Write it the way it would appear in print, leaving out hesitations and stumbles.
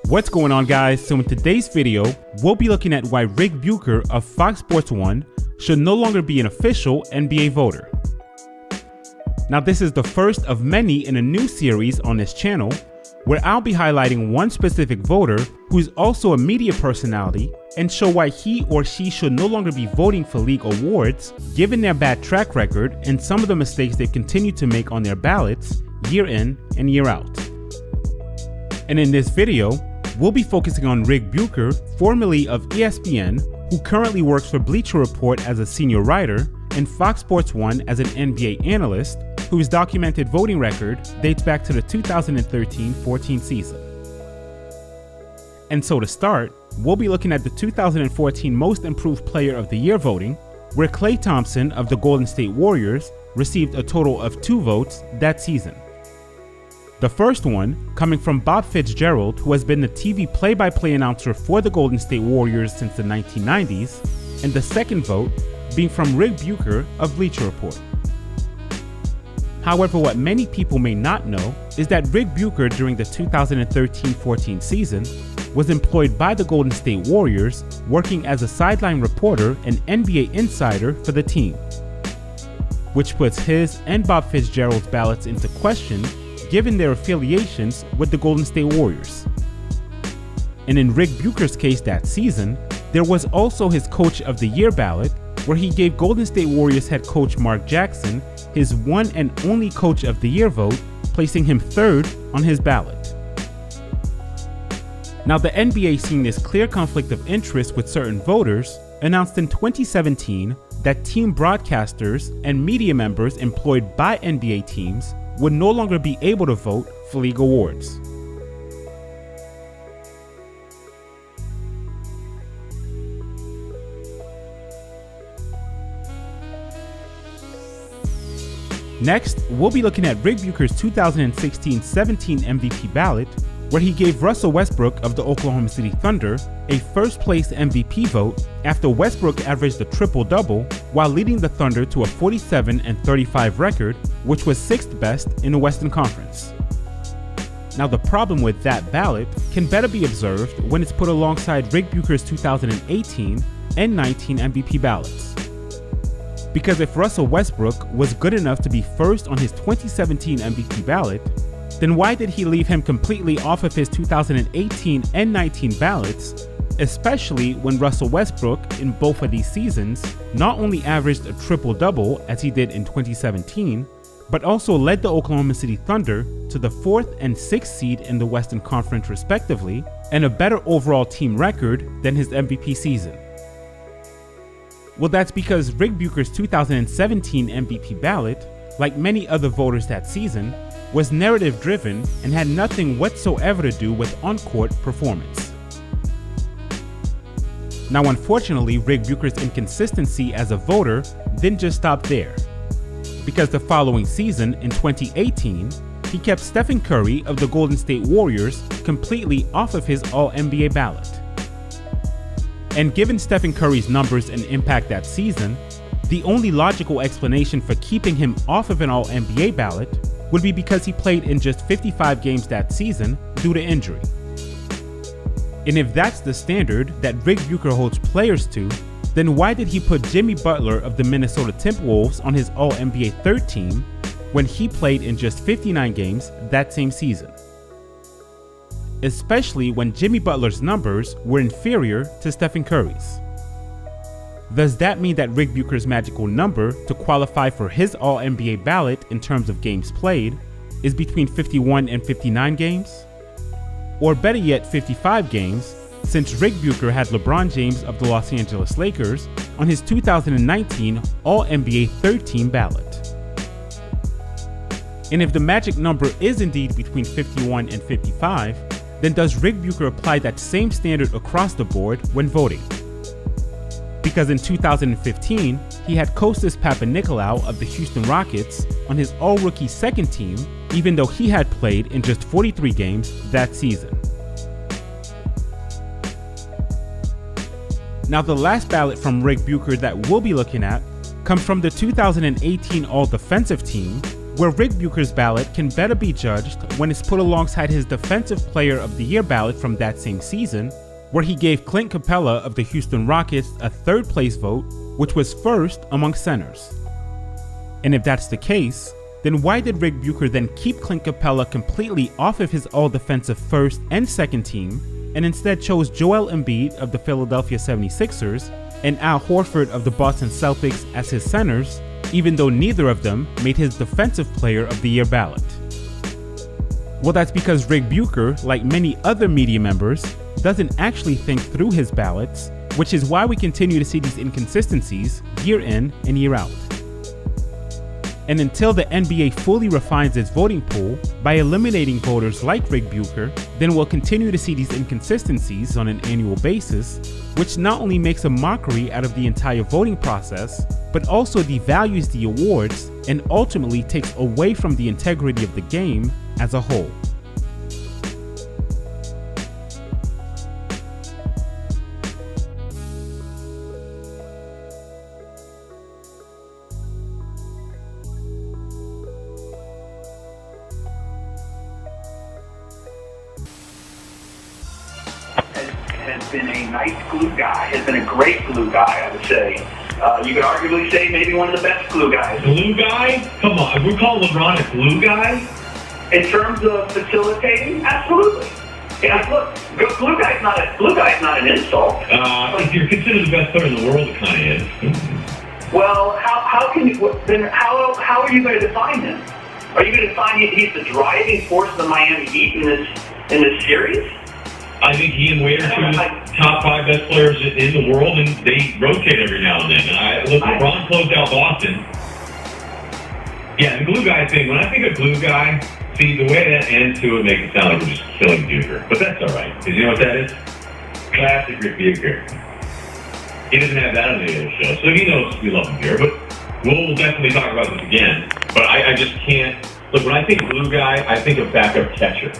What's going on, guys? So in today's video, we'll be looking at why Ric Bucher of Fox Sports 1 should no longer be an official NBA voter. Now this is the first of many in a new series on this channel where I'll be highlighting one specific voter who's also a media personality and show why he or she should no longer be voting for league awards given their bad track record and some of the mistakes they've continued to make on their ballots year in and year out. And in this video, we'll be focusing on Ric Bucher, formerly of ESPN, who currently works for Bleacher Report as a senior writer, and Fox Sports 1 as an NBA analyst, whose documented voting record dates back to the 2013-14 season. And so to start, we'll be looking at the 2014 Most Improved Player of the Year voting, where Klay Thompson of the Golden State Warriors received a total of 2 votes that season. The first one coming from Bob Fitzgerald, who has been the TV play-by-play announcer for the Golden State Warriors since the 1990s, and the second vote being from Ric Bucher of Bleacher Report. However, what many people may not know is that Ric Bucher during the 2013-14 season was employed by the Golden State Warriors, working as a sideline reporter and NBA insider for the team, which puts his and Bob Fitzgerald's ballots into question given their affiliations with the Golden State Warriors. And in Ric Bucher's case that season, there was also his Coach of the Year ballot, where he gave Golden State Warriors head coach Mark Jackson his one and only Coach of the Year vote, placing him 3rd on his ballot. Now the NBA, seeing this clear conflict of interest with certain voters, announced in 2017 that team broadcasters and media members employed by NBA teams would no longer be able to vote for league awards. Next, we'll be looking at Ric Bucher's 2016-17 MVP ballot, where he gave Russell Westbrook of the Oklahoma City Thunder a first-place MVP vote after Westbrook averaged a triple-double while leading the Thunder to a 47-35 record, which was 6th best in the Western Conference. Now the problem with that ballot can better be observed when it's put alongside Ric Bucher's 2018 and 19 MVP ballots. Because if Russell Westbrook was good enough to be first on his 2017 MVP ballot, then why did he leave him completely off of his 2018 and 19 ballots, especially when Russell Westbrook in both of these seasons not only averaged a triple-double as he did in 2017, but also led the Oklahoma City Thunder to the 4th and 6th seed in the Western Conference respectively, and a better overall team record than his MVP season? Well, that's because Ric Bucher's 2017 MVP ballot, like many other voters that season, was narrative-driven and had nothing whatsoever to do with on-court performance. Now, unfortunately, Ric Bucher's inconsistency as a voter didn't just stop there, because the following season, in 2018, he kept Stephen Curry of the Golden State Warriors completely off of his All-NBA ballot. And given Stephen Curry's numbers and impact that season, the only logical explanation for keeping him off of an All-NBA ballot would be because he played in just 55 games that season due to injury. And if that's the standard that Ric Bucher holds players to, then why did he put Jimmy Butler of the Minnesota Timberwolves on his All-NBA 3rd team when he played in just 59 games that same season? Especially when Jimmy Butler's numbers were inferior to Stephen Curry's. Does that mean that Ric Bucher's magical number to qualify for his All-NBA ballot in terms of games played is between 51 and 59 games? Or better yet, 55 games, since Ric Bucher had LeBron James of the Los Angeles Lakers on his 2019 All-NBA 3rd team ballot. And if the magic number is indeed between 51 and 55, then does Ric Bucher apply that same standard across the board when voting? Because in 2015, he had Kostas Papanikolaou of the Houston Rockets on his all-rookie 2nd team, even though he had played in just 43 games that season. Now the last ballot from Ric Bucher that we'll be looking at comes from the 2018 All-Defensive team, where Ric Bucher's ballot can better be judged when it's put alongside his Defensive Player of the Year ballot from that same season, where he gave Clint Capella of the Houston Rockets a third-place vote, which was first among centers. And if that's the case, then why did Ric Bucher then keep Clint Capella completely off of his all-defensive first and second team, and instead chose Joel Embiid of the Philadelphia 76ers and Al Horford of the Boston Celtics as his centers, even though neither of them made his Defensive Player of the Year ballot? Well, that's because Ric Bucher, like many other media members, doesn't actually think through his ballots, which is why we continue to see these inconsistencies year in and year out. And until the NBA fully refines its voting pool by eliminating voters like Ric Bucher, then we'll continue to see these inconsistencies on an annual basis, which not only makes a mockery out of the entire voting process, but also devalues the awards and ultimately takes away from the integrity of the game as a whole. Has been a nice glue guy, has been a great glue guy, I would say. You could arguably say maybe one of the best glue guys. Glue guy? Come on, we call LeBron a glue guy? In terms of facilitating, absolutely. Yeah, look, glue guy's not an insult. If you're considered the best player in the world, it kind of is. Well, how can you then? How are you going to define him? Are you going to define he's the driving force of the Miami Heat in this series? I think he and Wade are two of the top 5 best players in the world, and they rotate every now and then. Look, LeBron closed out Boston. Yeah, the glue guy thing, when I think of glue guy, see, the way that ends to it makes it sound like we're just killing Bucher. But that's all right, because you know what that is? Classic Ric Bucher. He doesn't have that on the other show, so he knows we love him here. But we'll definitely talk about this again. But I just can't. Look, when I think glue guy, I think of backup catcher.